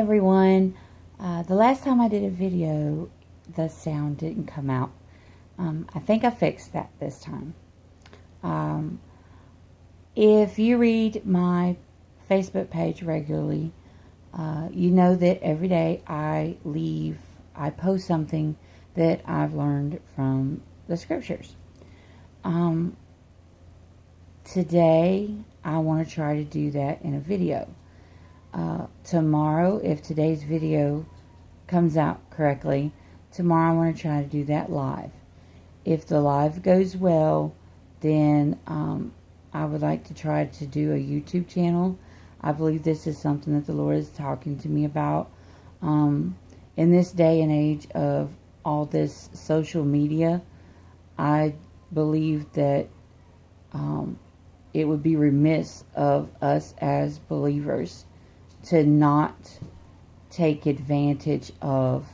everyone. The last time I did a video, the sound didn't come out. I think I fixed that this time. If you read my Facebook page regularly, you know that every day I post something that I've learned from the scriptures. Today, I want to try to do that in a video. Tomorrow, if today's video comes out correctly, tomorrow I want to try to do that live. If the live goes well, then I would like to try to do a YouTube channel. I believe this is something that the Lord is talking to me about. In this day and age of all this social media, I believe that it would be remiss of us as believers to not take advantage of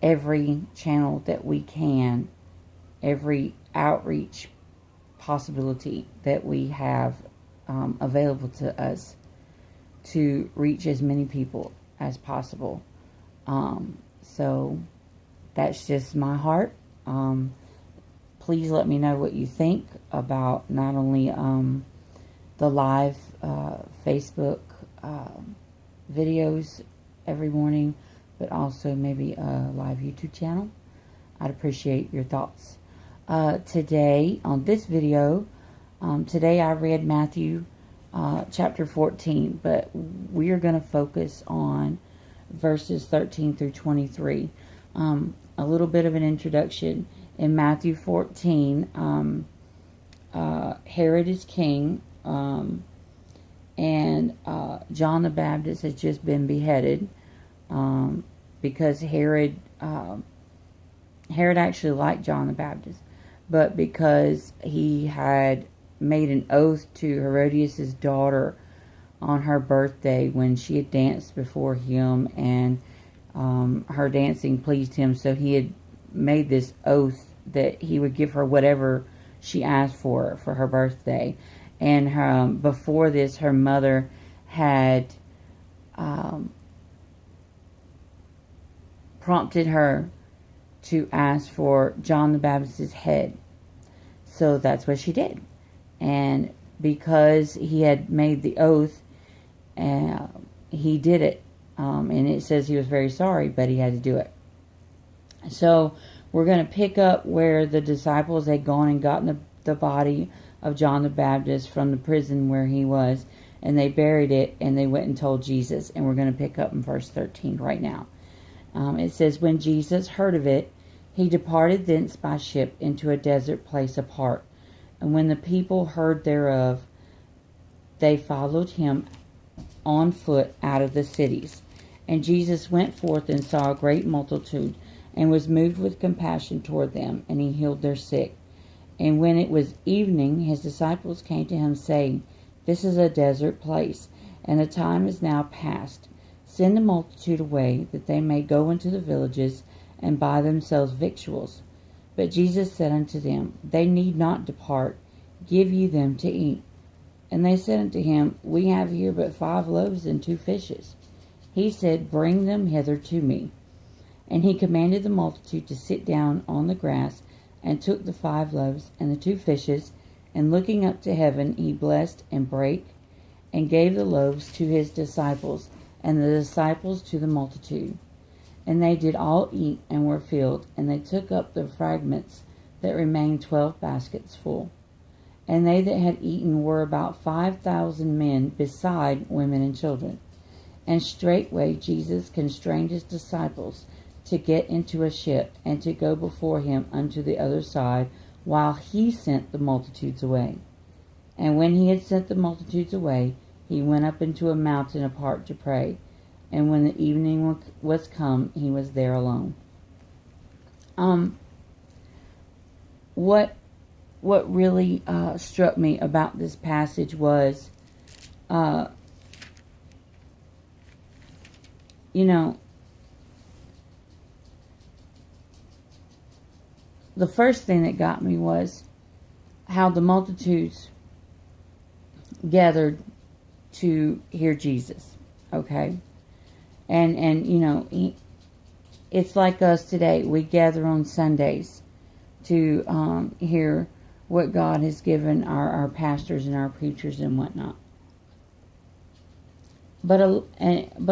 every channel that we can, every outreach possibility that we have available to us to reach as many people as possible. So that's just my heart. Please let me know what you think about not only the live Facebook videos every morning, but also maybe a live YouTube channel. I'd appreciate your thoughts. Today, on this video, today I read Matthew chapter 14, but we are going to focus on verses 13 through 23. A little bit of an introduction. In Matthew 14, Herod is king, and John the Baptist has just been beheaded because Herod actually liked John the Baptist, but because he had made an oath to Herodias' daughter on her birthday when she had danced before him, and her dancing pleased him, so he had made this oath that he would give her whatever she asked for her birthday. And before this, her mother had prompted her to ask for John the Baptist's head. So that's what she did. And because he had made the oath, he did it. And it says he was very sorry, but he had to do it. So we're going to pick up where the disciples had gone and gotten the body of John the Baptist from the prison where he was, and they buried it, and they went and told Jesus. And we're going to pick up in verse 13 right now. It says, when Jesus heard of it, he departed thence by ship into a desert place apart. And when the people heard thereof, they followed him on foot out of the cities. And Jesus went forth and saw a great multitude, and was moved with compassion toward them, and he healed their sick. And when it was evening, his disciples came to him, saying, this is a desert place, and the time is now past. Send the multitude away, that they may go into the villages, and buy themselves victuals. But Jesus said unto them, they need not depart, give ye them to eat. And they said unto him, we have here but 5 loaves and 2 fishes. He said, bring them hither to me. And he commanded the multitude to sit down on the grass, and took the 5 loaves and the 2 fishes, and looking up to heaven, he blessed and brake, and gave the loaves to his disciples, and the disciples to the multitude. And they did all eat, and were filled, and they took up the fragments that remained 12 baskets full. And they that had eaten were about 5,000 men, beside women and children. And straightway Jesus constrained his disciples to get into a ship, and to go before him unto the other side, while he sent the multitudes away. And when he had sent the multitudes away, he went up into a mountain apart to pray. And when the evening was come, he was there alone. What really struck me about this passage was, the first thing that got me was how the multitudes gathered to hear Jesus. Okay? And it's like us today. We gather on Sundays to hear what God has given our pastors and our preachers and whatnot. But a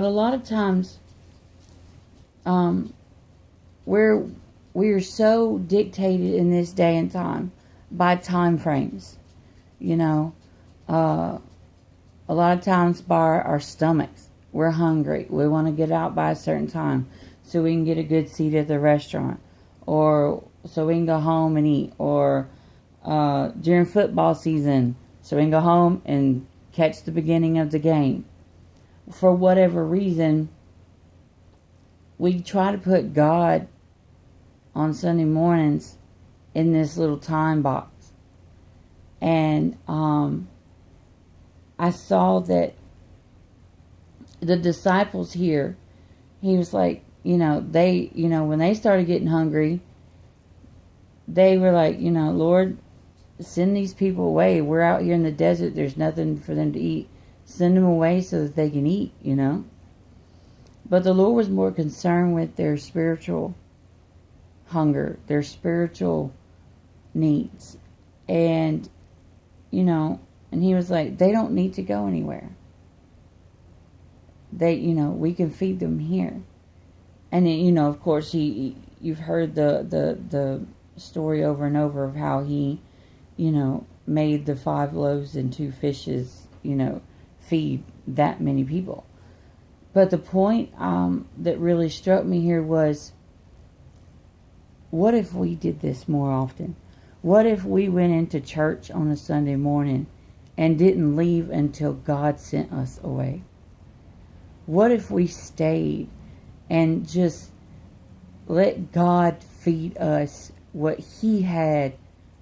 lot of times, we're so dictated in this day and time by time frames. A lot of times by our stomachs. We're hungry. We want to get out by a certain time so we can get a good seat at the restaurant, or so we can go home and eat, or during football season so we can go home and catch the beginning of the game. For whatever reason, we try to put God on Sunday mornings in this little time box. And I saw that the disciples here, he was like, when they started getting hungry, they were like, Lord, send these people away. We're out here in the desert. There's nothing for them to eat. Send them away so that they can eat, But the Lord was more concerned with their spiritual hunger, their spiritual needs. And, and he was like, they don't need to go anywhere. We can feed them here. And then, of course, you've heard the story over and over of how he, made the 5 loaves and 2 fishes, feed that many people. But the point that really struck me here was, what if we did this more often? What if we went into church on a Sunday morning and didn't leave until God sent us away? What if we stayed and just let God feed us what He had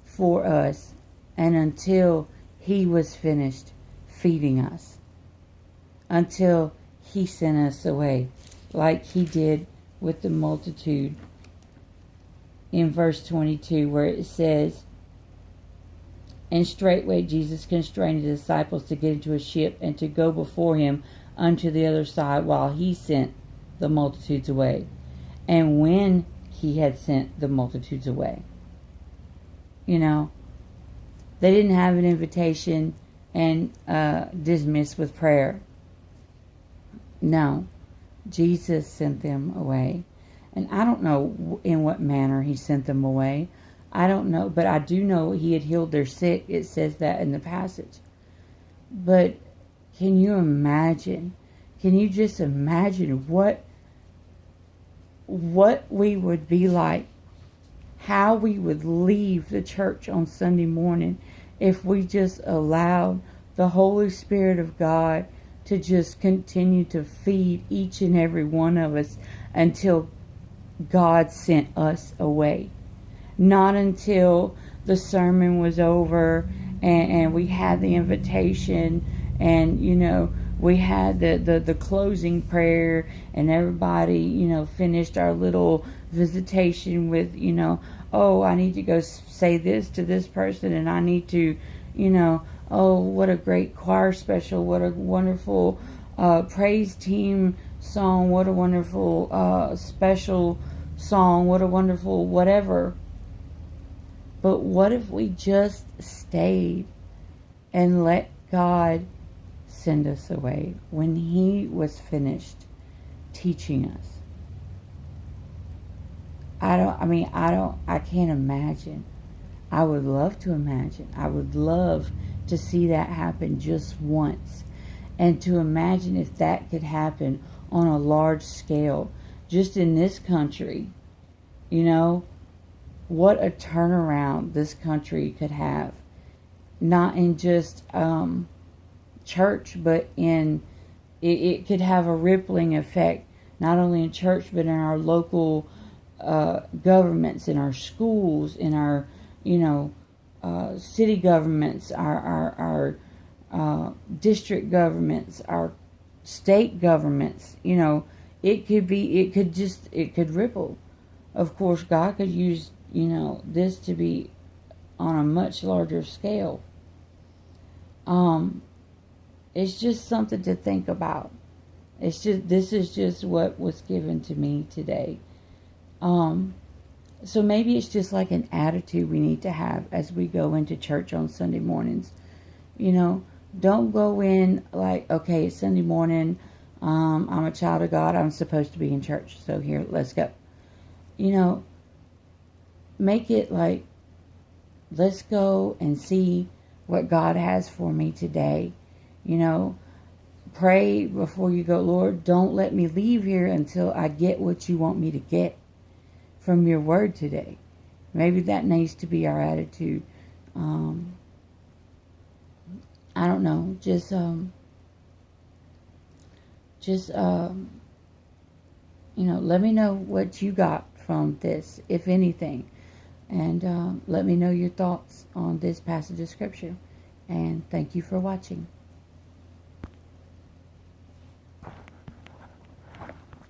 for us, and until He was finished feeding us, until He sent us away, like He did with the multitude in verse 22, where it says, and straightway Jesus constrained the disciples to get into a ship and to go before Him unto the other side, while He sent the multitudes away. And when He had sent the multitudes away, they didn't have an invitation and dismiss with prayer. No, Jesus sent them away. And I don't know in what manner He sent them away. I don't know, but I do know He had healed their sick. It says that in the passage. But can you imagine? Can you just imagine what we would be like? How we would leave the church on Sunday morning if we just allowed the Holy Spirit of God to just continue to feed each and every one of us until God sent us away. Not until the sermon was over and we had the invitation and, we had the closing prayer and everybody, finished our little visitation with, oh, I need to go say this to this person, and I need to, oh, what a great choir special, what a wonderful praise team song, what a wonderful special song, what a wonderful whatever. But what if we just stayed and let God send us away when He was finished teaching us? I can't imagine. I would love to imagine. I would love to see that happen just once. And to imagine if that could happen on a large scale, just in this country. What a turnaround this country could have. Not in just church, but it could have a rippling effect, not only in church, but in our local governments, in our schools, in our, city governments, our district governments, our state governments. It could ripple. Of course, God could use, this to be on a much larger scale. It's just something to think about. This is just what was given to me today. So maybe it's just like an attitude we need to have as we go into church on Sunday mornings. Don't go in like, okay, it's Sunday morning. I'm a child of God. I'm supposed to be in church. So here, let's go. Make it like, let's go and see what God has for me today. Pray before you go, Lord, don't let me leave here until I get what you want me to get from your word today. Maybe that needs to be our attitude. I don't know. Let me know what you got from this, if anything. And let me know your thoughts on this passage of scripture. And thank you for watching.